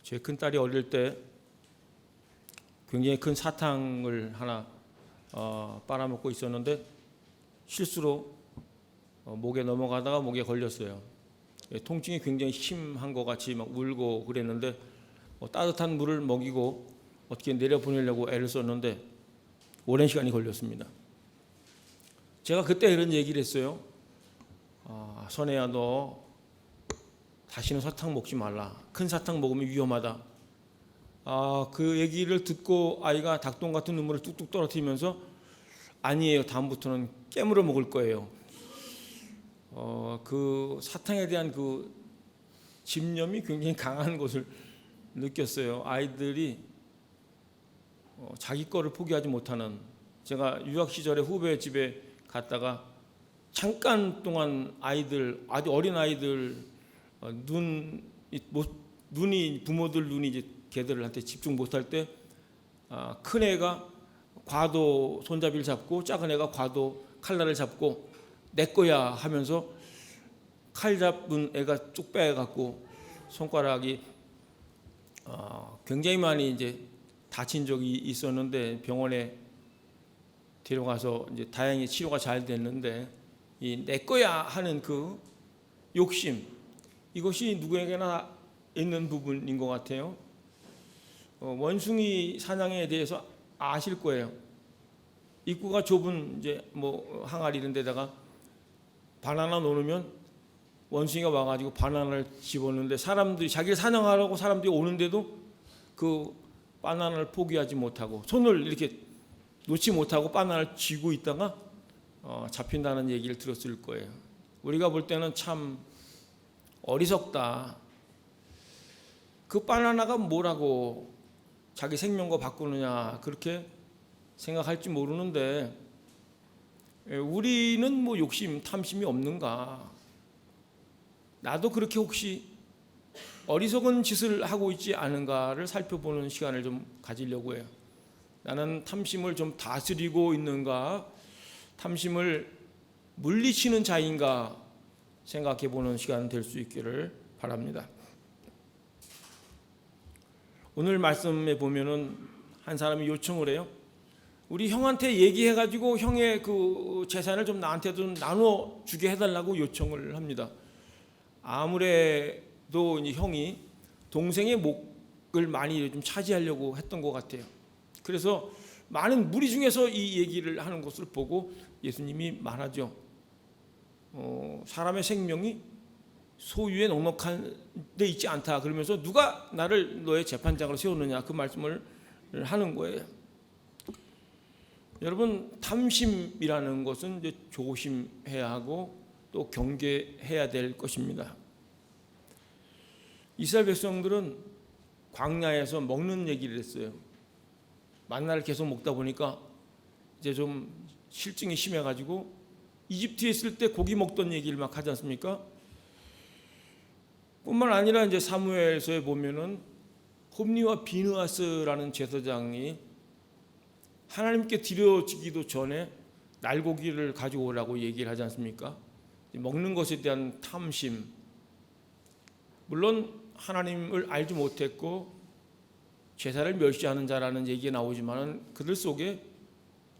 제 큰딸이 어릴 때 굉장히 큰 사탕을 하나 빨아먹고 있었는데 실수로 목에 넘어가다가 목에 걸렸어요. 통증이 굉장히 심한 것 같이 막 울고 그랬는데 따뜻한 물을 먹이고 어떻게 내려보내려고 애를 썼는데 오랜 시간이 걸렸습니다. 제가 그때 이런 얘기를 했어요. 선혜야, 너 다시는 사탕 먹지 말라. 큰 사탕 먹으면 위험하다. 그 얘기를 듣고 아이가 닭똥 같은 눈물을 뚝뚝 떨어뜨리면서 아니에요, 다음부터는 깨물어 먹을 거예요. 그 사탕에 대한 그 집념이 굉장히 강한 것을 느꼈어요. 아이들이 자기 거를 포기하지 못하는. 제가 유학 시절에 후배 집에 갔다가 잠깐 동안 아이들, 아주 어린 아이들 눈이 부모들 눈이 이제 걔들한테 집중 못할 때 큰 애가 과도 손잡이를 잡고 작은 애가 과도 칼날을 잡고 내 거야 하면서 칼 잡은 애가 쭉 빼갖고 손가락이 굉장히 많이 이제 다친 적이 있었는데 병원에 데려가서 이제 다행히 치료가 잘 됐는데 이 내 거야 하는 그 욕심, 이것이 누구에게나 있는 부분인 것 같아요. 원숭이 사냥에 대해서 아실 거예요. 입구가 좁은 이제 항아리 이런 데다가 바나나 놓으면 원숭이가 와가지고 바나나를 집었는데 사람들이 자기를 사냥하라고 사람들이 오는데도 그 바나나를 포기하지 못하고 손을 이렇게 놓지 못하고 바나나를 쥐고 있다가 잡힌다는 얘기를 들었을 거예요. 우리가 볼 때는 참 어리석다. 그 바나나가 뭐라고 자기 생명과 바꾸느냐 그렇게 생각할지 모르는데 우리는 욕심, 탐심이 없는가? 나도 그렇게 혹시 어리석은 짓을 하고 있지 않은가를 살펴보는 시간을 좀 가지려고 해요. 나는 탐심을 좀 다스리고 있는가? 탐심을 물리치는 자인가? 생각해 보는 시간 될 수 있기를 바랍니다. 오늘 말씀에 보면은 한 사람이 요청을 해요. 우리 형한테 얘기해가지고 형의 그 재산을 좀 나한테 좀 나눠 주게 해달라고 요청을 합니다. 아무래도 이제 형이 동생의 목을 많이 좀 차지하려고 했던 것 같아요. 그래서 많은 무리 중에서 이 얘기를 하는 것을 보고 예수님이 말하죠. 사람의 생명이 소유에 넉넉한 데 있지 않다. 그러면서 누가 나를 너의 재판장으로 세우느냐 그 말씀을 하는 거예요. 여러분, 탐심이라는 것은 이제 조심해야 하고 또 경계해야 될 것입니다. 이스라엘 백성들은 광야에서 먹는 얘기를 했어요. 만나를 계속 먹다 보니까 이제 좀 실증이 심해가지고 이집트에 있을 때 고기 먹던 얘기를 막 하지 않습니까? 뿐만 아니라 이제 사무엘서에 보면은 홈리와 비느하스라는 제사장이 하나님께 드려지기도 전에 날고기를 가져오라고 얘기를 하지 않습니까? 먹는 것에 대한 탐심. 물론 하나님을 알지 못했고 제사를 멸시하는 자라는 얘기가 나오지만 그들 속에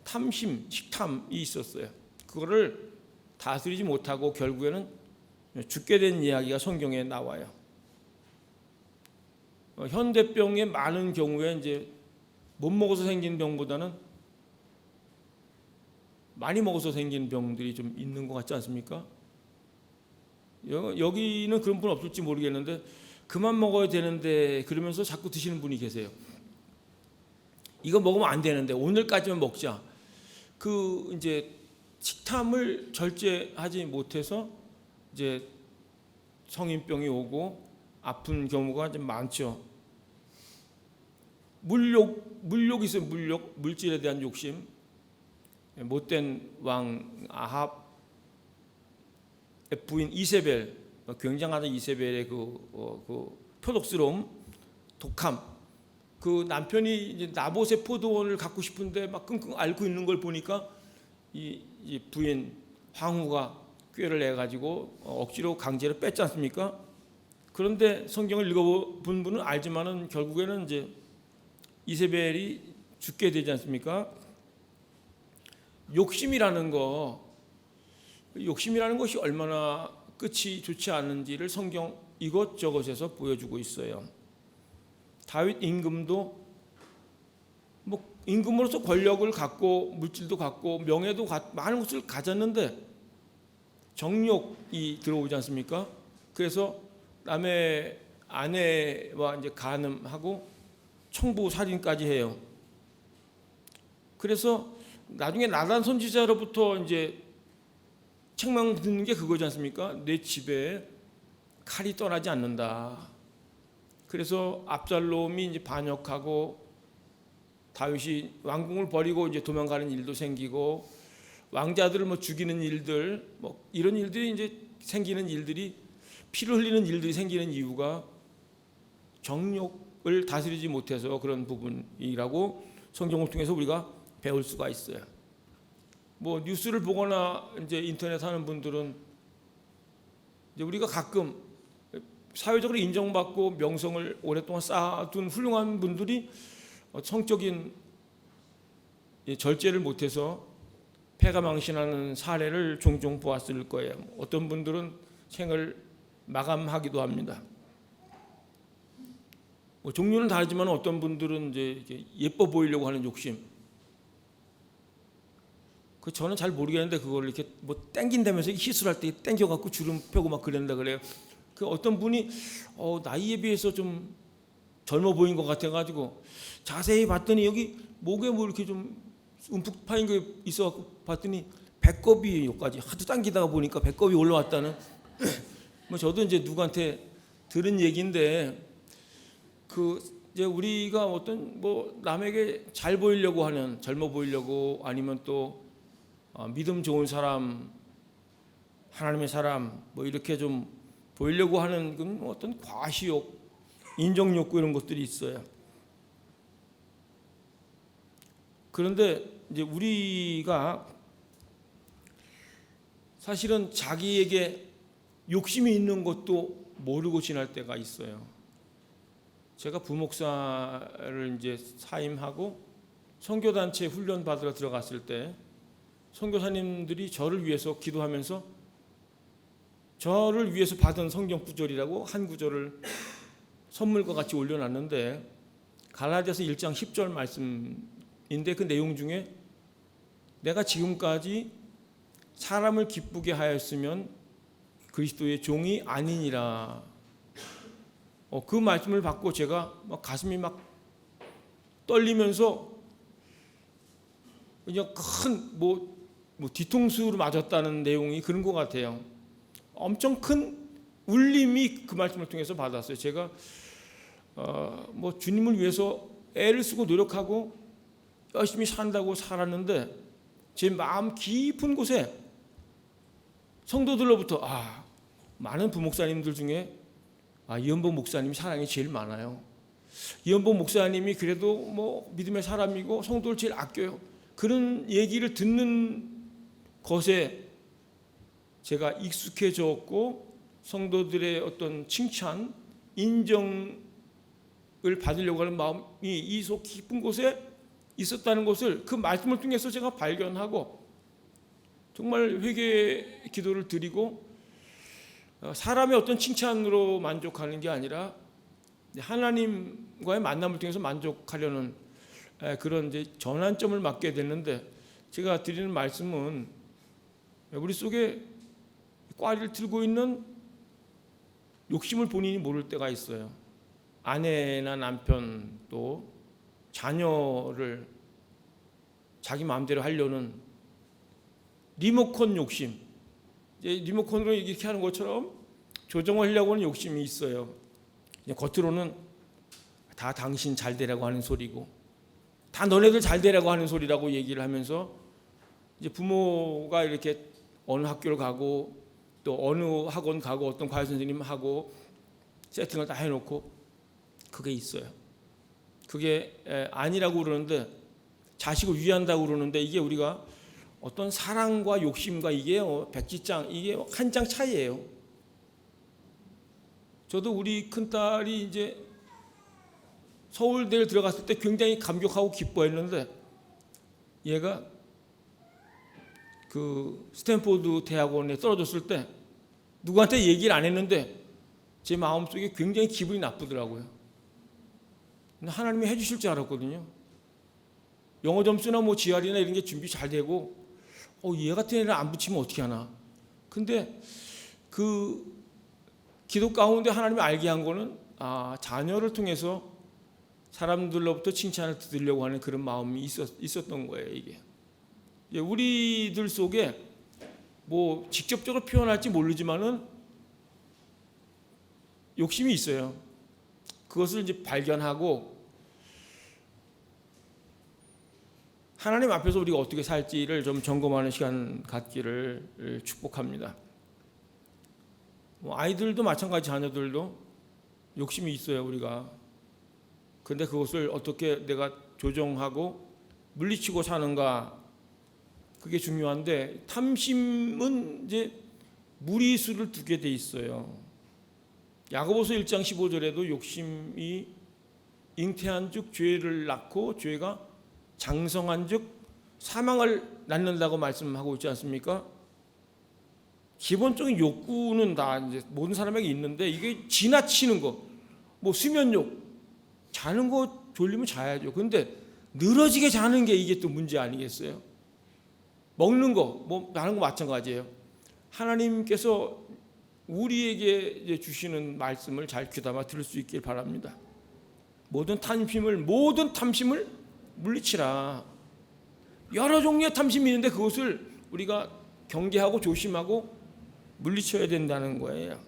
탐심, 식탐이 있었어요. 그거를 다스리지 못하고 결국에는 죽게 된 이야기가 성경에 나와요. 현대병의 많은 경우에 이제 못 먹어서 생긴 병보다는 많이 먹어서 생긴 병들이 좀 있는 것 같지 않습니까? 여기는 그런 분 없을지 모르겠는데 그만 먹어야 되는데 그러면서 자꾸 드시는 분이 계세요. 이거 먹으면 안 되는데 오늘까지만 먹자. 그 이제 식탐을 절제하지 못해서 이제 성인병이 오고 아픈 경우가 좀 많죠. 물욕이 있어요. 물질에 대한 욕심. 못된 왕 아합의 부인 이세벨, 굉장하던 이세벨의 그 표독스러움, 독함. 그 남편이 이제 나봇의 포도원을 갖고 싶은데 막 끙끙 앓고 있는 걸 보니까 이 부인 황후가 꾀를 내 가지고 억지로 강제로 뺐지 않습니까? 그런데 성경을 읽어본 분은 알지만은 결국에는 이제 이세벨이 죽게 되지 않습니까? 욕심이라는 것이 얼마나 끝이 좋지 않은지를 성경 이것저것에서 보여주고 있어요. 다윗 임금도 뭐 임금으로서 권력을 갖고 물질도 갖고 명예도 갖고 많은 것을 가졌는데 정욕이 들어오지 않습니까? 그래서 남의 아내와 이제 간음하고 청부 살인까지 해요. 그래서 나중에 나단 선지자로부터 이제 책망 듣는 게 그거지 않습니까? 내 집에 칼이 떠나지 않는다. 그래서 압살롬이 이제 반역하고 다윗이 왕궁을 버리고 이제 도망가는 일도 생기고 왕자들을 뭐 죽이는 일들 뭐 이런 일들이 이제 생기는 일들이 피를 흘리는 일들이 생기는 이유가 정욕을 다스리지 못해서 그런 부분이라고 성경을 통해서 우리가 배울 수가 있어요. 뭐 뉴스를 보거나 이제 인터넷 하는 분들은 이제 우리가 가끔 사회적으로 인정받고 명성을 오랫동안 쌓아둔 훌륭한 분들이 성적인 절제를 못해서 패가망신하는 사례를 종종 보았을 거예요. 어떤 분들은 생을 마감하기도 합니다. 뭐 종류는 다르지만 어떤 분들은 이제 예뻐 보이려고 하는 욕심. 저는 잘 모르겠는데 그걸 이렇게 뭐 땡긴다면서 시술할 때 땡겨갖고 주름 펴고 막 그런다 그래요. 그 어떤 분이 나이에 비해서 좀 젊어 보인 것 같아가지고 자세히 봤더니 여기 목에 뭐 이렇게 좀 움푹 파인 게 있어갖고 봤더니 배꼽이 여기까지 하도 당기다가 보니까 배꼽이 올라왔다는. 뭐 저도 이제 누구한테 들은 얘기인데 그 이제 우리가 어떤 뭐 남에게 잘 보이려고 하는 젊어 보이려고 아니면 또 믿음 좋은 사람 하나님의 사람 뭐 이렇게 좀 보이려고 하는 그 어떤 과시욕 인정욕구 이런 것들이 있어요. 그런데 이제 우리가 사실은 자기에게 욕심이 있는 것도 모르고 지날 때가 있어요. 제가 부목사를 이제 사임하고 선교단체 훈련 받으러 들어갔을 때 선교사님들이 저를 위해서 기도하면서 저를 위해서 받은 성경 구절이라고 한 구절을 선물과 같이 올려놨는데 갈라디아서 1장 10절 말씀인데 그 내용 중에 내가 지금까지 사람을 기쁘게 하였으면 그리스도의 종이 아니니라. 그 말씀을 받고 제가 막 가슴이 막 떨리면서 그냥 큰 뭐 뒤통수로 맞았다는 내용이 그런 것 같아요. 엄청 큰 울림이 그 말씀을 통해서 받았어요. 제가 뭐 주님을 위해서 애를 쓰고 노력하고 열심히 산다고 살았는데 제 마음 깊은 곳에 성도들로부터 많은 부목사님들 중에 이현복 목사님이 사랑이 제일 많아요. 이현복 목사님이 그래도 뭐 믿음의 사람이고 성도를 제일 아껴요. 그런 얘기를 듣는 것에 제가 익숙해졌고 성도들의 어떤 칭찬, 인정을 받으려고 하는 마음이 이 속 깊은 곳에 있었다는 것을 그 말씀을 통해서 제가 발견하고 정말 회개 기도를 드리고 사람의 어떤 칭찬으로 만족하는 게 아니라 하나님과의 만남을 통해서 만족하려는 그런 이제 전환점을 맞게 됐는데 제가 드리는 말씀은 우리 속에 꽈리를 들고 있는 욕심을 본인이 모를 때가 있어요. 아내나 남편 또 자녀를 자기 마음대로 하려는 리모컨 욕심. 이제 리모컨으로 이렇게 하는 것처럼 조정하려고 하는 욕심이 있어요. 겉으로는 다 당신 잘 되라고 하는 소리고 다 너네들 잘 되라고 하는 소리라고 얘기를 하면서 이제 부모가 이렇게 어느 학교를 가고 또 어느 학원 가고 어떤 과외 선생님 하고 세팅을 다 해놓고 그게 있어요. 그게 아니라고 그러는데 자식을 위한다고 그러는데 이게 우리가 어떤 사랑과 욕심과 이게 백지장 이게 한 장 차이예요. 저도 우리 큰딸이 이제 서울대를 들어갔을 때 굉장히 감격하고 기뻐했는데, 얘가 그 스탠포드 대학원에 떨어졌을 때 누구한테 얘기를 안 했는데 제 마음속에 굉장히 기분이 나쁘더라고요. 하나님이 해주실 줄 알았거든요. 영어 점수나 뭐 GR이나 이런 게 준비 잘 되고, 얘 같은 애를 안 붙이면 어떻게 하나. 근데 그 기도 가운데 하나님이 알게 한 거는, 자녀를 통해서 사람들로부터 칭찬을 듣으려고 하는 그런 마음이 있었던 거예요. 이게 우리들 속에 뭐 직접적으로 표현할지 모르지만은 욕심이 있어요. 그것을 이제 발견하고 하나님 앞에서 우리가 어떻게 살지를 좀 점검하는 시간 갖기를 축복합니다. 아이들도 마찬가지, 자녀들도 욕심이 있어요, 우리가. 근데 그것을 어떻게 내가 조정하고 물리치고 사는가, 그게 중요한데, 탐심은 이제 무리수를 두게 돼 있어요. 야고보서 1장 15절에도 욕심이 잉태한즉 죄를 낳고 죄가 장성한즉 사망을 낳는다고 말씀하고 있지 않습니까? 기본적인 욕구는 다 이제 모든 사람에게 있는데, 이게 지나치는 거, 뭐 수면욕, 자는 거 졸리면 자야죠. 근데 늘어지게 자는 게 이게 또 문제 아니겠어요? 먹는 거, 뭐 하는 거 마찬가지예요. 하나님께서 우리에게 주시는 말씀을 잘 귀담아 들을 수 있길 바랍니다. 모든 탐심을 물리치라. 여러 종류의 탐심이 있는데 그것을 우리가 경계하고 조심하고 물리쳐야 된다는 거예요.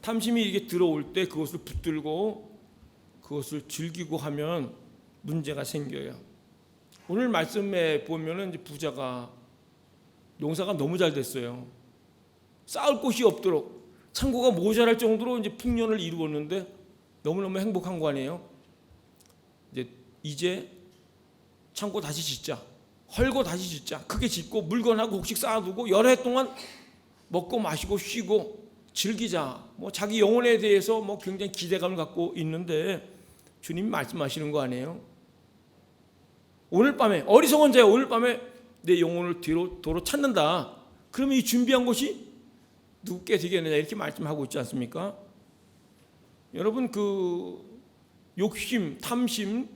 탐심이 이게 들어올 때 그것을 붙들고 그것을 즐기고 하면 문제가 생겨요. 오늘 말씀에 보면은 이제 부자가 농사가 너무 잘 됐어요. 쌓을 곳이 없도록 창고가 모자랄 정도로 이제 풍년을 이루었는데 너무너무 행복한 거 아니에요? 이제 창고 다시 짓자, 헐고 다시 짓자, 크게 짓고 물건하고 곡식 쌓아두고 여러 해 동안 먹고 마시고 쉬고 즐기자. 뭐 자기 영혼에 대해서 뭐 굉장히 기대감을 갖고 있는데 주님이 말씀하시는 거 아니에요? 오늘 밤에, 어리석은 자야, 오늘 밤에 내 영혼을 도로 찾는다. 그러면 이 준비한 것이 누구께 되겠느냐, 이렇게 말씀하고 있지 않습니까? 여러분, 그 욕심, 탐심,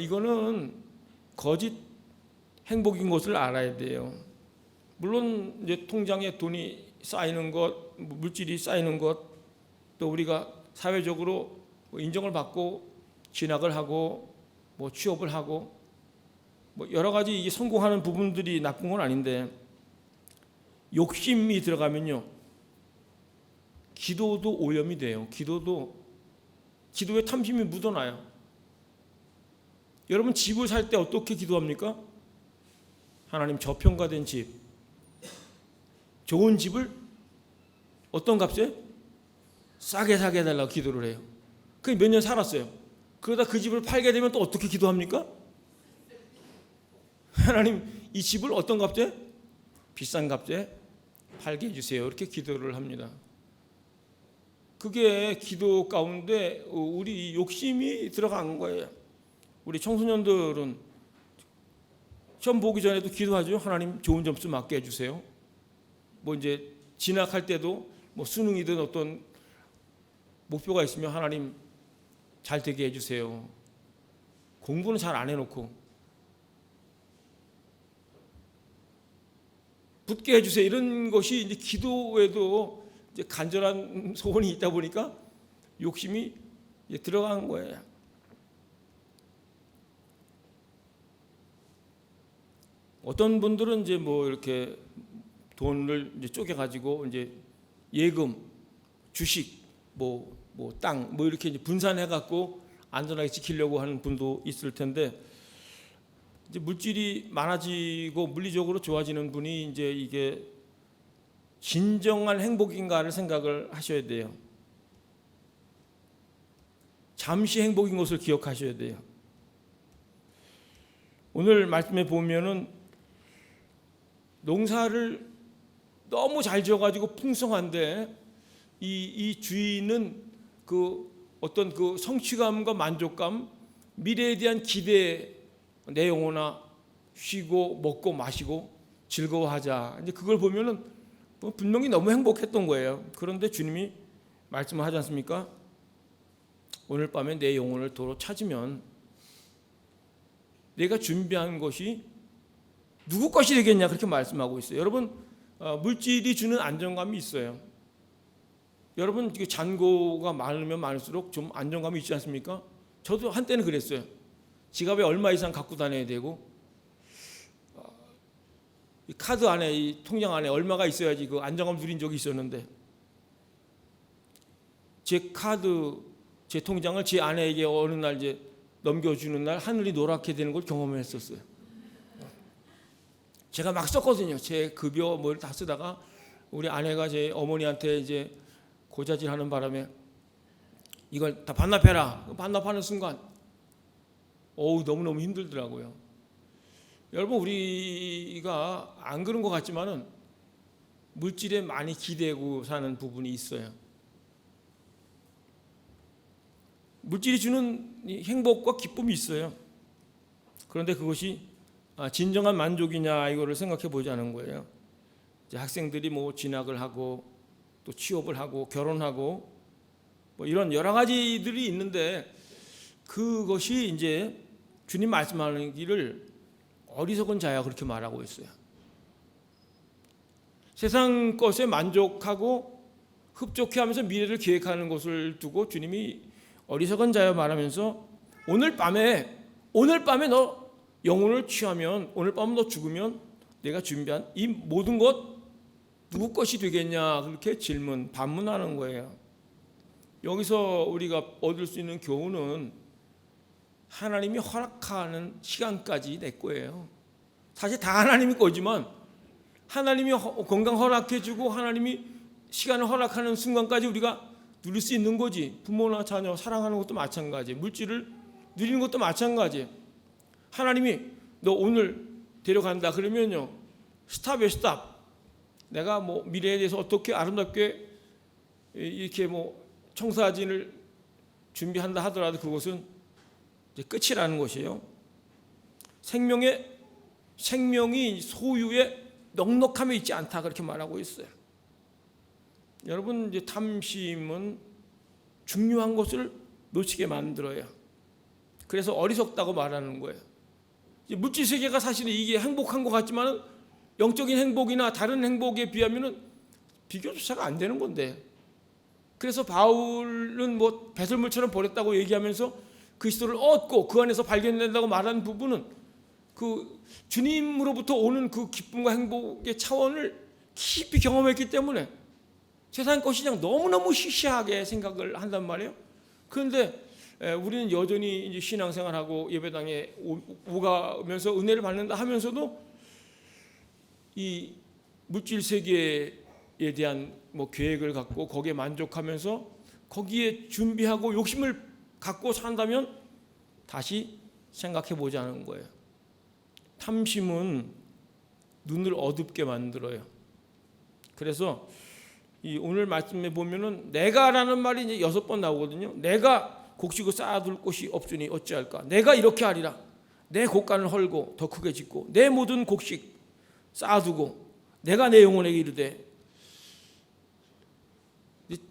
이거는 거짓 행복인 것을 알아야 돼요. 물론 이제 통장에 돈이 쌓이는 것, 물질이 쌓이는 것, 또 우리가 사회적으로 인정을 받고 진학을 하고 뭐 취업을 하고 뭐 여러 가지 이게 성공하는 부분들이 나쁜 건 아닌데, 욕심이 들어가면요, 기도도 오염이 돼요. 기도에 탐심이 묻어나요. 여러분, 집을 살 때 어떻게 기도합니까? 하나님, 저평가된 집, 좋은 집을 어떤 값에? 싸게 사게 해달라고 기도를 해요. 그게 몇 년 살았어요. 그러다 그 집을 팔게 되면 또 어떻게 기도합니까? 하나님, 이 집을 어떤 값에? 비싼 값에 팔게 해주세요. 이렇게 기도를 합니다. 그게 기도 가운데 우리 욕심이 들어간 거예요. 우리 청소년들은 시험 보기 전에도 기도하죠. 하나님, 좋은 점수 맞게 해주세요. 뭐 이제 진학할 때도 뭐 수능이든 어떤 목표가 있으면 하나님 잘 되게 해주세요. 공부는 잘 안 해놓고 붙게 해주세요. 이런 것이 이제 기도에도 이제 간절한 소원이 있다 보니까 욕심이 이제 들어간 거예요. 어떤 분들은 이제 뭐 이렇게 돈을 이제 쪼개가지고 이제 예금, 주식, 뭐 땅, 뭐 이렇게 이제 분산해갖고 안전하게 지키려고 하는 분도 있을 텐데, 이제 물질이 많아지고 물리적으로 좋아지는 분이 이제 이게 진정한 행복인가를 생각을 하셔야 돼요. 잠시 행복인 것을 기억하셔야 돼요. 오늘 말씀에 보면은 농사를 너무 잘 지어가지고 풍성한데 이 주인은 그 어떤 그 성취감과 만족감, 미래에 대한 기대, 내 영혼아 쉬고 먹고 마시고 즐거워하자. 이제 그걸 보면은 분명히 너무 행복했던 거예요. 그런데 주님이 말씀을 하지 않습니까? 오늘 밤에 내 영혼을 도로 찾으면 내가 준비한 것이 누구 것이 되겠냐, 그렇게 말씀하고 있어요. 여러분, 물질이 주는 안정감이 있어요. 여러분, 잔고가 많으면 많을수록 좀 안정감이 있지 않습니까? 저도 한때는 그랬어요. 지갑에 얼마 이상 갖고 다녀야 되고, 이 카드 안에, 이 통장 안에 얼마가 있어야지 그 안정감 누린 적이 있었는데, 제 카드, 제 통장을 제 아내에게 어느 날 이제 넘겨주는 날 하늘이 노랗게 되는 걸 경험했었어요. 제가 막 썼거든요. 제 급여 뭘 다 쓰다가 우리 아내가 제 어머니한테 이제 고자질하는 바람에 이걸 다 반납해라. 반납하는 순간 너무너무 힘들더라고요. 여러분, 우리가 안 그런 것 같지만은 물질에 많이 기대고 사는 부분이 있어요. 물질이 주는 행복과 기쁨이 있어요. 그런데 그것이 진정한 만족이냐, 이거를 생각해 보자는 거예요. 이제 학생들이 뭐 진학을 하고 또 취업을 하고 결혼하고 뭐 이런 여러 가지들이 있는데, 그것이 이제 주님 말씀하는 길을 어리석은 자야, 그렇게 말하고 있어요. 세상 것에 만족하고 흡족해하면서 미래를 계획하는 것을 두고 주님이 어리석은 자야 말하면서, 오늘 밤에 너 영혼을 취하면, 오늘 밤 너 죽으면 내가 준비한 이 모든 것 누구 것이 되겠냐, 그렇게 반문하는 거예요. 여기서 우리가 얻을 수 있는 교훈은 하나님이 허락하는 시간까지 내 거예요. 사실 다 하나님이 거지만 하나님이 건강 허락해주고 하나님이 시간을 허락하는 순간까지 우리가 누릴 수 있는 거지. 부모나 자녀 사랑하는 것도 마찬가지, 물질을 누리는 것도 마찬가지. 하나님이 너 오늘 데려간다 그러면요, 스탑에 스탑. 내가 뭐 미래에 대해서 어떻게 아름답게 이렇게 뭐 청사진을 준비한다 하더라도 그것은 이제 끝이라는 것이에요. 생명이 소유의 넉넉함에 있지 않다, 그렇게 말하고 있어요. 여러분, 이제 탐심은 중요한 것을 놓치게 만들어요. 그래서 어리석다고 말하는 거예요. 물질 세계가 사실은 이게 행복한 것 같지만 영적인 행복이나 다른 행복에 비하면 비교조차가 안 되는 건데, 그래서 바울은 뭐 배설물처럼 버렸다고 얘기하면서 그리스도를 얻고 그 안에서 발견된다고 말하는 부분은 그 주님으로부터 오는 그 기쁨과 행복의 차원을 깊이 경험했기 때문에 세상 것이 그냥 너무너무 시시하게 생각을 한단 말이에요. 그런데 우리는 여전히 이제 신앙생활하고 예배당에 오가면서 은혜를 받는다 하면서도 이 물질 세계에 대한 뭐 계획을 갖고 거기에 만족하면서 거기에 준비하고 욕심을 갖고 산다면 다시 생각해 보자는 거예요. 탐심은 눈을 어둡게 만들어요. 그래서 이 오늘 말씀에 보면은 내가라는 말이 이제 6번 나오거든요. 내가 곡식을 쌓아둘 곳이 없으니 어찌할까? 내가 이렇게 하리라. 내 곡간을 헐고 더 크게 짓고 내 모든 곡식 쌓아두고 내가 내 영혼에게 이르되,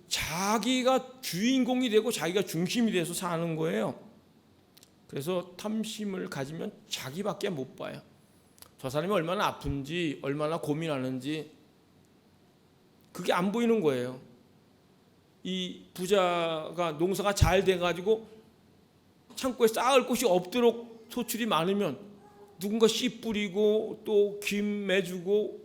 자기가 주인공이 되고 자기가 중심이 돼서 사는 거예요. 그래서 탐심을 가지면 자기밖에 못 봐요. 저 사람이 얼마나 아픈지, 얼마나 고민하는지 그게 안 보이는 거예요. 이 부자가 농사가 잘 돼가지고 창고에 쌓을 곳이 없도록 소출이 많으면 누군가 씨 뿌리고 또 김 매주고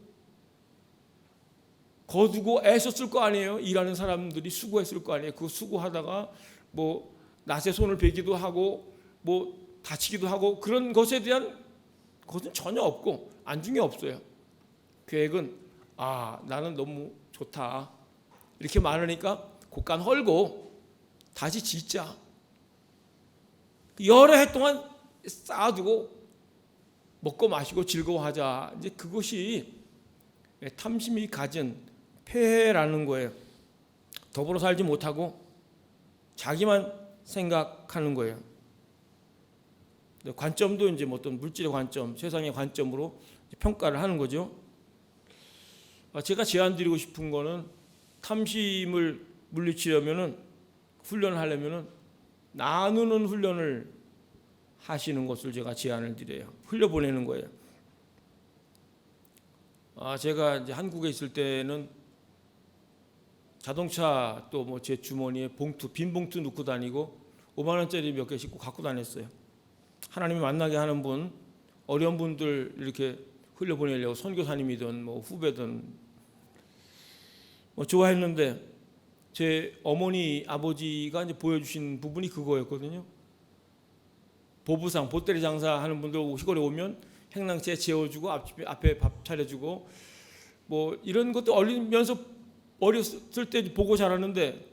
거두고 애썼을 거 아니에요. 일하는 사람들이 수고했을 거 아니에요. 그 수고하다가 뭐 낫에 손을 베기도 하고 뭐 다치기도 하고 그런 것에 대한 것은 전혀 없고 안중에 없어요. 계획은 나는 너무 좋다 이렇게 말하니까 곡간 헐고 다시 짓자. 여러 해 동안 쌓아두고 먹고 마시고 즐거워하자. 이제 그것이 탐심이 가진 폐해라는 거예요. 더불어 살지 못하고 자기만 생각하는 거예요. 관점도 이제 뭐 어떤 물질의 관점, 세상의 관점으로 평가를 하는 거죠. 제가 제안드리고 싶은 거는 탐심을 물리치려면은 훈련을 하려면은 나누는 훈련을 하시는 것을 제가 제안을 드려요. 흘려보내는 거예요. 제가 이제 한국에 있을 때는 자동차 또 뭐 제 주머니에 봉투, 빈 봉투 넣고 다니고 5만 원짜리 몇 개씩 꼭 갖고 다녔어요. 하나님이 만나게 하는 분, 어려운 분들 이렇게 흘려보내려고 선교사님이든 뭐 후배든 뭐 좋아했는데 제 어머니 아버지가 이제 보여주신 부분이 그거였거든요. 보부상, 보따리 장사하는 분들 시골에 오면 행랑채 재워주고 앞에 밥 차려주고 뭐 이런 것도 어렸을 때 보고 자랐는데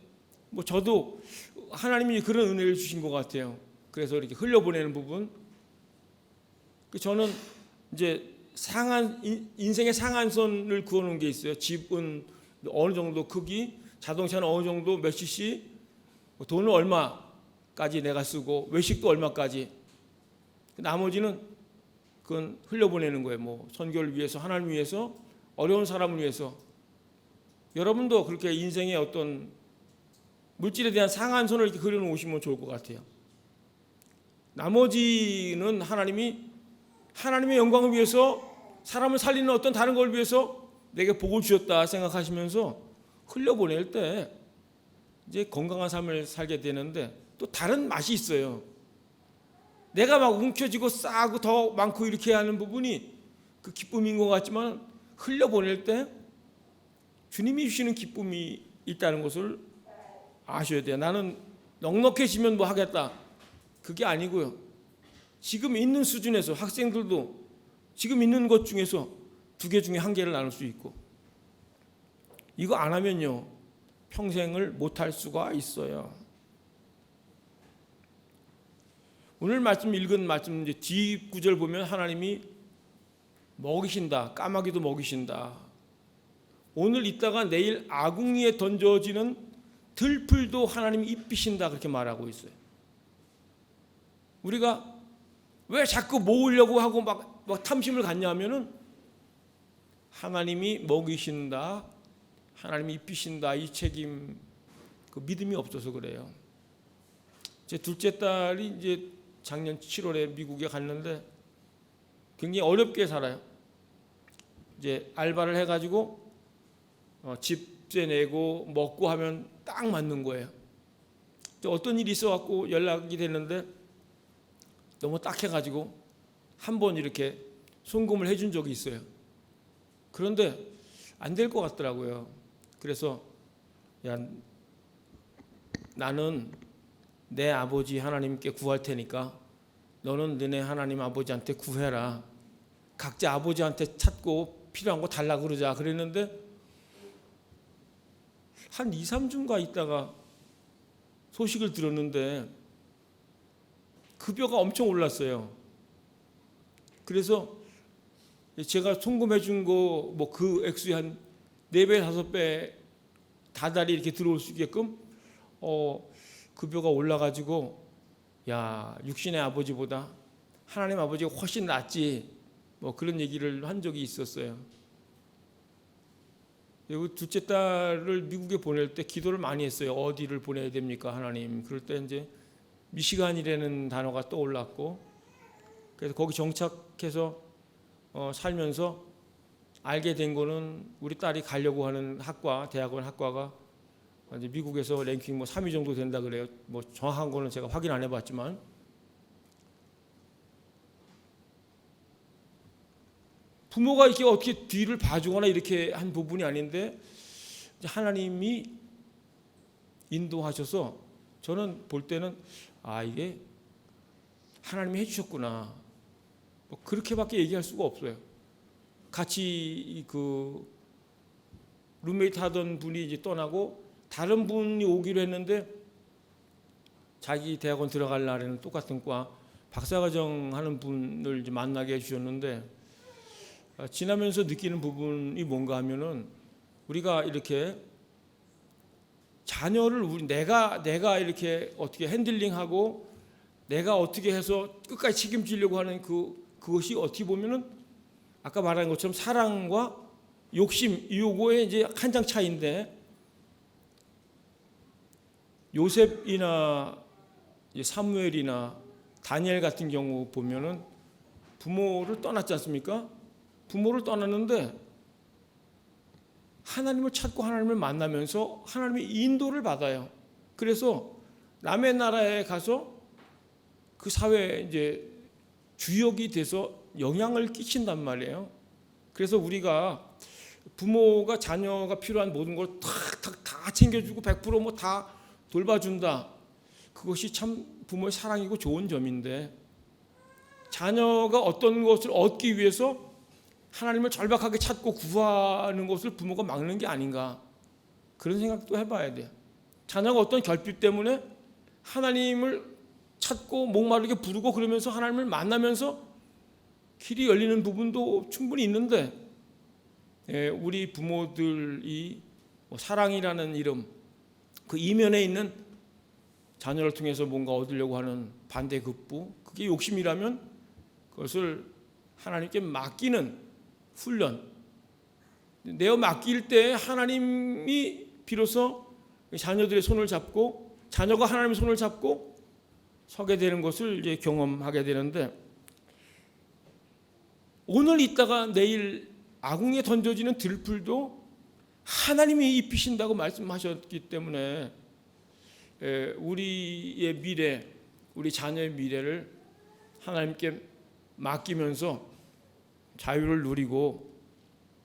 뭐 저도 하나님이 그런 은혜를 주신 것 같아요. 그래서 이렇게 흘려보내는 부분. 저는 이제 인생의 상한선을 그어놓은 게 있어요. 집은 어느 정도 크기, 자동차는 어느 정도 몇 cc, 돈은 얼마까지 내가 쓰고 외식도 얼마까지. 나머지는 그건 흘려보내는 거예요. 뭐 선교를 위해서, 하나님 위해서, 어려운 사람을 위해서. 여러분도 그렇게 인생의 어떤 물질에 대한 상한선을 이렇게 그려놓으시면 좋을 것 같아요. 나머지는 하나님의 영광을 위해서, 사람을 살리는 어떤 다른 걸 위해서 내게 복을 주셨다 생각하시면서 흘려보낼 때 이제 건강한 삶을 살게 되는데 또 다른 맛이 있어요. 내가 막 움켜쥐고 싸고 더 많고 이렇게 하는 부분이 그 기쁨인 것 같지만 흘려보낼 때 주님이 주시는 기쁨이 있다는 것을 아셔야 돼요. 나는 넉넉해지면 뭐 하겠다. 그게 아니고요. 지금 있는 수준에서 학생들도 지금 있는 것 중에서 2개 중에 1개를 나눌 수 있고 이거 안 하면요. 평생을 못할 수가 있어요. 오늘 읽은 말씀 이제 뒷구절 보면 하나님이 먹이신다. 까마귀도 먹이신다. 오늘 있다가 내일 아궁이에 던져지는 들풀도 하나님이 입히신다 그렇게 말하고 있어요. 우리가 왜 자꾸 모으려고 하고 막 탐심을 갖냐 하면은 하나님이 먹이신다. 하나님이 입히신다. 이 책임 그 믿음이 없어서 그래요. 제 둘째 딸이 이제 작년 7월에 미국에 갔는데 굉장히 어렵게 살아요. 이제 알바를 해가지고 집세 내고 먹고 하면 딱 맞는 거예요. 어떤 일이 있어갖고 연락이 됐는데 너무 딱해가지고 한번 이렇게 송금을 해준 적이 있어요. 그런데 안 될 것 같더라고요. 그래서 야 나는 내 아버지 하나님께 구할 테니까 너는 너네 하나님 아버지한테 구해라. 각자 아버지한테 찾고 필요한 거 달라고 그러자. 그랬는데 한 2, 3주인가 있다가 소식을 들었는데 급여가 엄청 올랐어요. 그래서 제가 송금해 준 거 뭐 그 액수의 한 4배, 5배 다달이 이렇게 들어올 수 있게끔 급여가 올라가지고 야 육신의 아버지보다 하나님 아버지가 훨씬 낫지 뭐 그런 얘기를 한 적이 있었어요. 그리고 둘째 딸을 미국에 보낼 때 기도를 많이 했어요. 어디를 보내야 됩니까 하나님. 그럴 때 이제 미시간이라는 단어가 떠올랐고 그래서 거기 정착해서 살면서 알게 된 거는 우리 딸이 가려고 하는 대학원 학과가 이제 미국에서 랭킹 뭐 3위 정도 된다 그래요. 뭐 정확한 거는 제가 확인 안 해봤지만 부모가 이렇게 어떻게 뒤를 봐주거나 이렇게 한 부분이 아닌데 하나님이 인도하셔서 저는 볼 때는 이게 하나님이 해주셨구나. 뭐 그렇게밖에 얘기할 수가 없어요. 같이 그 룸메이트 하던 분이 이제 떠나고 다른 분이 오기로 했는데 자기 대학원 들어갈 날에는 똑같은 과 박사과정 하는 분을 이제 만나게 해주셨는데 지나면서 느끼는 부분이 뭔가 하면은 우리가 이렇게 자녀를 내가 이렇게 어떻게 핸들링하고 내가 어떻게 해서 끝까지 책임지려고 하는 그것이 어떻게 보면은 아까 말한 것처럼 사랑과 욕심, 요거의 이제 한 장 차이인데, 요셉이나 사무엘이나 다니엘 같은 경우 보면은 부모를 떠났지 않습니까? 부모를 떠났는데 하나님을 찾고 하나님을 만나면서 하나님의 인도를 받아요. 그래서 남의 나라에 가서 그 사회에 이제 주역이 돼서 영향을 끼친단 말이에요. 그래서 우리가 부모가 자녀가 필요한 모든 걸 다 챙겨주고 100% 뭐 다 돌봐준다. 그것이 참 부모의 사랑이고 좋은 점인데, 자녀가 어떤 것을 얻기 위해서 하나님을 절박하게 찾고 구하는 것을 부모가 막는 게 아닌가, 그런 생각도 해봐야 돼요. 자녀가 어떤 결핍 때문에 하나님을 찾고 목마르게 부르고 그러면서 하나님을 만나면서 길이 열리는 부분도 충분히 있는데, 우리 부모들이 사랑이라는 이름, 그 이면에 있는 자녀를 통해서 뭔가 얻으려고 하는 반대급부, 그게 욕심이라면 그것을 하나님께 맡기는 훈련, 내어 맡길 때 하나님이 비로소 자녀들의 손을 잡고 자녀가 하나님의 손을 잡고 서게 되는 것을 이제 경험하게 되는데, 오늘 있다가 내일 아궁이에 던져지는 들풀도 하나님이 입히신다고 말씀하셨기 때문에 우리의 미래, 우리 자녀의 미래를 하나님께 맡기면서 자유를 누리고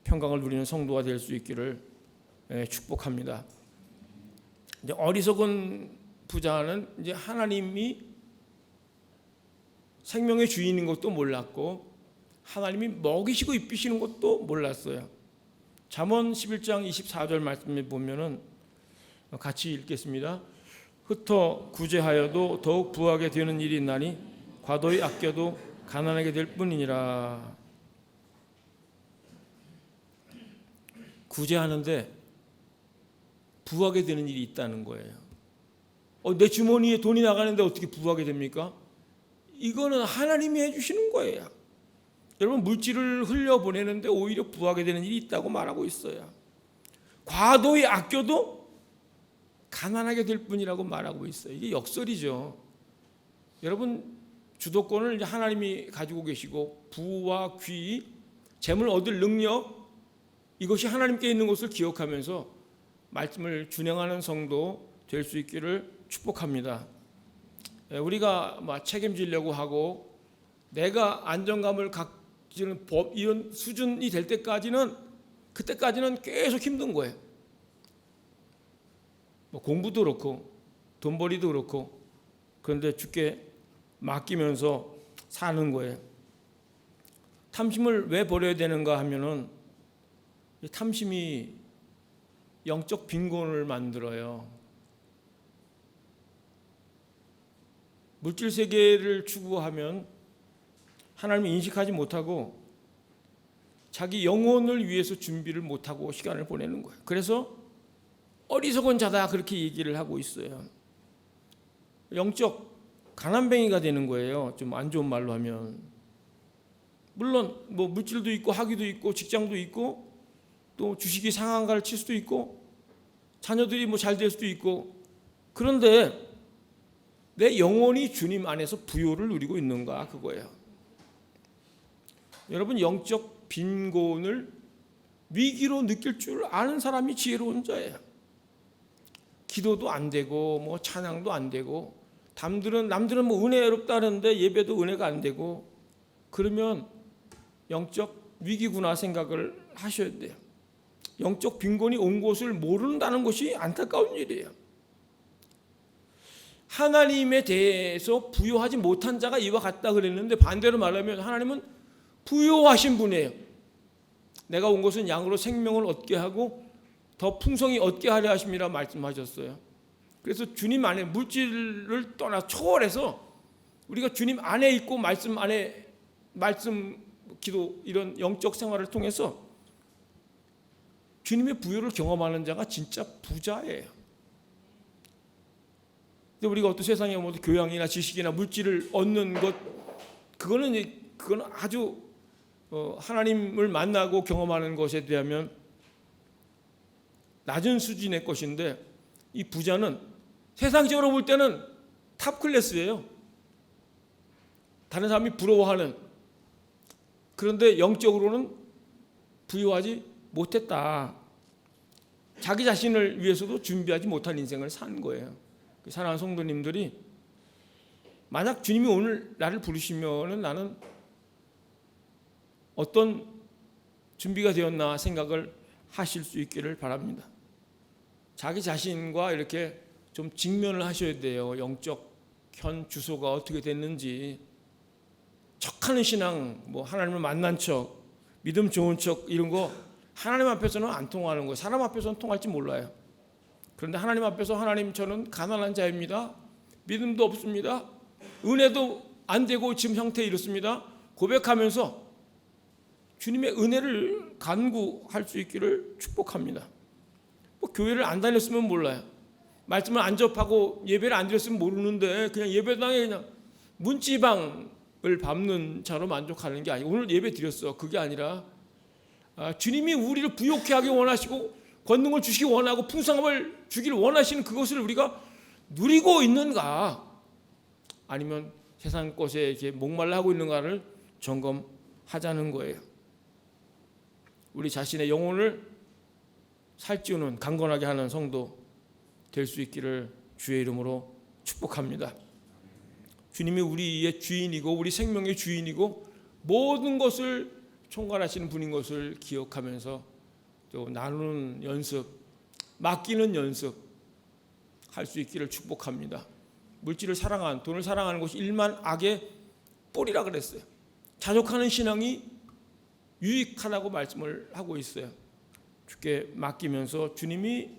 평강을 누리는 성도가 될 수 있기를 축복합니다. 이제 어리석은 부자는 이제 하나님이 생명의 주인인 것도 몰랐고 하나님이 먹이시고 입히시는 것도 몰랐어요. 잠언 11장 24절 말씀에 보면은 같이 읽겠습니다. 흩어 구제하여도 더욱 부하게 되는 일이 있나니 과도히 아껴도 가난하게 될 뿐이니라. 구제하는데 부하게 되는 일이 있다는 거예요. 내 주머니에 돈이 나가는데 어떻게 부하게 됩니까? 이거는 하나님이 해주시는 거예요. 여러분, 물질을 흘려보내는데 오히려 부하게 되는 일이 있다고 말하고 있어요. 과도히 아껴도 가난하게 될 뿐이라고 말하고 있어요. 이게 역설이죠. 여러분, 주도권을 이제 하나님이 가지고 계시고 부와 귀, 재물 얻을 능력, 이것이 하나님께 있는 것을 기억하면서 말씀을 준행하는 성도 될 수 있기를 축복합니다. 우리가 책임지려고 하고 내가 안정감을 갖기는 법, 이런 수준이 될 때까지는, 그때까지는 계속 힘든 거예요. 공부도 그렇고 돈벌이도 그렇고, 그런데 주께 맡기면서 사는 거예요. 탐심을 왜 버려야 되는가 하면은, 탐심이 영적 빈곤을 만들어요. 물질 세계를 추구하면 하나님을 인식하지 못하고 자기 영혼을 위해서 준비를 못하고 시간을 보내는 거예요. 그래서 어리석은 자다, 그렇게 얘기를 하고 있어요. 영적 가난뱅이가 되는 거예요. 좀 안 좋은 말로 하면. 물론 물질도 있고 학위도 있고 직장도 있고 또 주식이 상한가를 칠 수도 있고 자녀들이 잘 될 수도 있고, 그런데 내 영혼이 주님 안에서 부요를 누리고 있는가, 그거예요. 여러분, 영적 빈곤을 위기로 느낄 줄 아는 사람이 지혜로운 자예요. 기도도 안 되고 찬양도 안 되고, 남들은 은혜롭다는데 예배도 은혜가 안 되고, 그러면 영적 위기구나 생각을 하셔야 돼요. 영적 빈곤이 온 것을 모른다는 것이 안타까운 일이에요. 하나님에 대해서 부요하지 못한 자가 이와 같다 그랬는데, 반대로 말하면 하나님은 부요하신 분이에요. 내가 온 것은 양으로 생명을 얻게 하고 더 풍성히 얻게 하려 하심이라 말씀하셨어요. 그래서 주님 안에, 물질을 떠나 초월해서 우리가 주님 안에 있고 말씀 안에, 말씀, 기도, 이런 영적 생활을 통해서 주님의 부요를 경험하는 자가 진짜 부자예요. 근데 우리가 어떤 세상에 뭐 교양이나 지식이나 물질을 얻는 것, 그거는 아주 하나님을 만나고 경험하는 것에 비하면 낮은 수준의 것인데, 이 부자는 세상적으로 볼 때는 탑 클래스예요. 다른 사람이 부러워하는. 그런데 영적으로는 부유하지 못했다. 자기 자신을 위해서도 준비하지 못한 인생을 산 거예요. 사랑하는 성도님들이, 만약 주님이 오늘 나를 부르시면은 나는 어떤 준비가 되었나 생각을 하실 수 있기를 바랍니다. 자기 자신과 이렇게 좀 직면을 하셔야 돼요. 영적 현 주소가 어떻게 됐는지. 척하는 신앙, 뭐 하나님을 만난 척, 믿음 좋은 척, 이런 거 하나님 앞에서는 안 통하는 거예요. 사람 앞에서는 통할지 몰라요. 그런데 하나님 앞에서, 하나님, 저는 가난한 자입니다. 믿음도 없습니다. 은혜도 안 되고 지금 형태에 이렇습니다. 고백하면서 주님의 은혜를 간구할 수 있기를 축복합니다. 뭐 교회를 안 다녔으면 몰라요. 말씀을 안 접하고 예배를 안 드렸으면 모르는데 그냥 예배당에 그냥 문지방을 밟는 자로 만족하는 게 아니고, 오늘 예배 드렸어, 그게 아니라 주님이 우리를 부욕해 하기 원하시고 권능을 주시기 원하고 풍성함을 주기를 원하시는 그것을 우리가 누리고 있는가, 아니면 세상 것에 이렇게 목말라 하고 있는가를 점검하자는 거예요. 우리 자신의 영혼을 살찌우는, 강건하게 하는 성도 될 수 있기를 주의 이름으로 축복합니다. 주님이 우리의 주인이고 우리 생명의 주인이고 모든 것을 총괄하시는 분인 것을 기억하면서 또 나누는 연습, 맡기는 연습 할 수 있기를 축복합니다. 물질을 사랑한, 돈을 사랑하는 것이 일만 악의 뿌리라 그랬어요. 자족하는 신앙이 유익하다고 말씀을 하고 있어요. 주께 맡기면서 주님이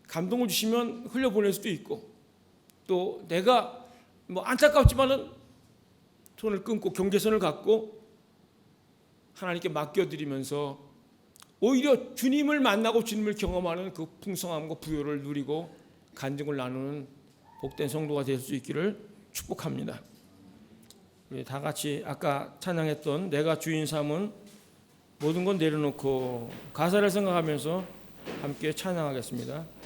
감동을 주시면 흘려보낼 수도 있고, 또 내가 뭐 안타깝지만은 손을 끊고 경계선을 갖고 하나님께 맡겨드리면서 오히려 주님을 만나고 주님을 경험하는 그 풍성함과 부요를 누리고 간증을 나누는 복된 성도가 될 수 있기를 축복합니다. 우리 다 같이 아까 찬양했던 내가 주인 삼은 모든 건 내려놓고 가사를 생각하면서 함께 찬양하겠습니다.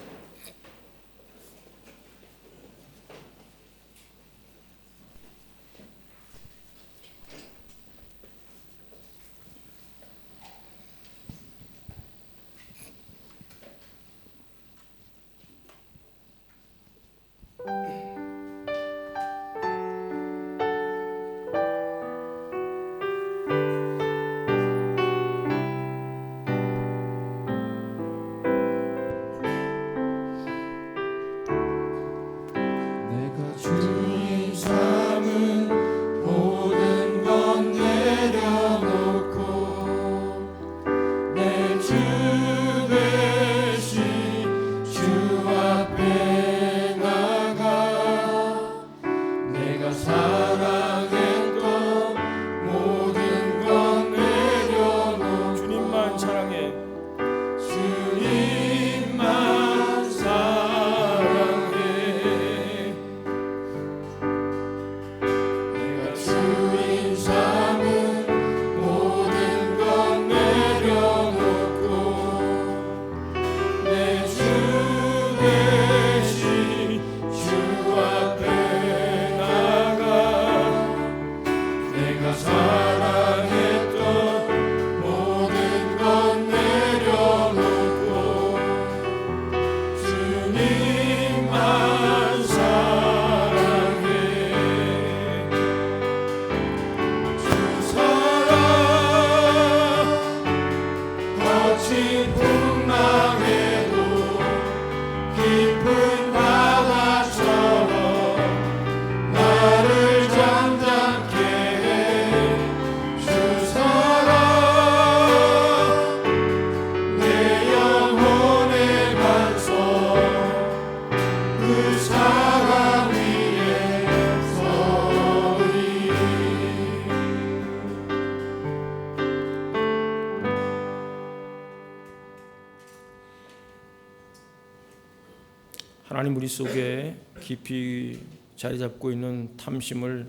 우리 속에 깊이 자리 잡고 있는 탐심을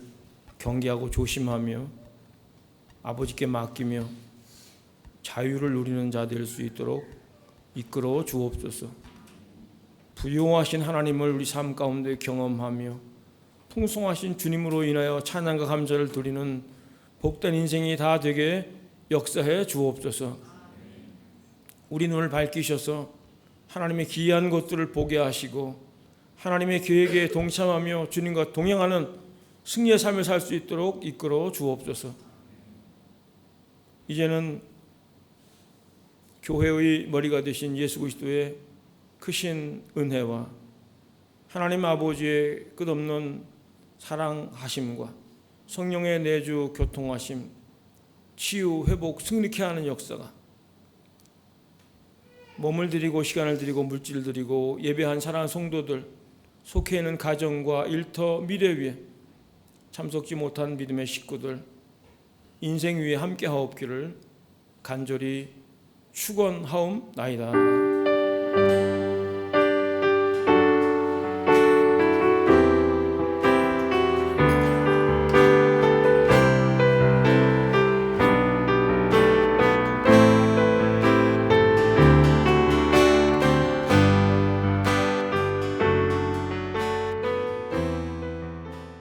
경계하고 조심하며 아버지께 맡기며 자유를 누리는 자 될 수 있도록 이끌어 주옵소서. 부요하신 하나님을 우리 삶 가운데 경험하며 풍성하신 주님으로 인하여 찬양과 감사를 드리는 복된 인생이 다 되게 역사해 주옵소서. 우리 눈을 밝히셔서 하나님의 기이한 것들을 보게 하시고 하나님의 계획에 동참하며 주님과 동행하는 승리의 삶을 살 수 있도록 이끌어 주옵소서. 이제는 교회의 머리가 되신 예수 그리스도의 크신 은혜와 하나님 아버지의 끝없는 사랑하심과 성령의 내주 교통하심, 치유, 회복, 승리케 하는 역사가 몸을 들이고 시간을 들이고 물질을 들이고 예배한 사랑하는 성도들, 속해 있는 가정과 일터 미래 위에 참석지 못한 믿음의 식구들, 인생 위에 함께 하옵기를 간절히 축원하옵나이다.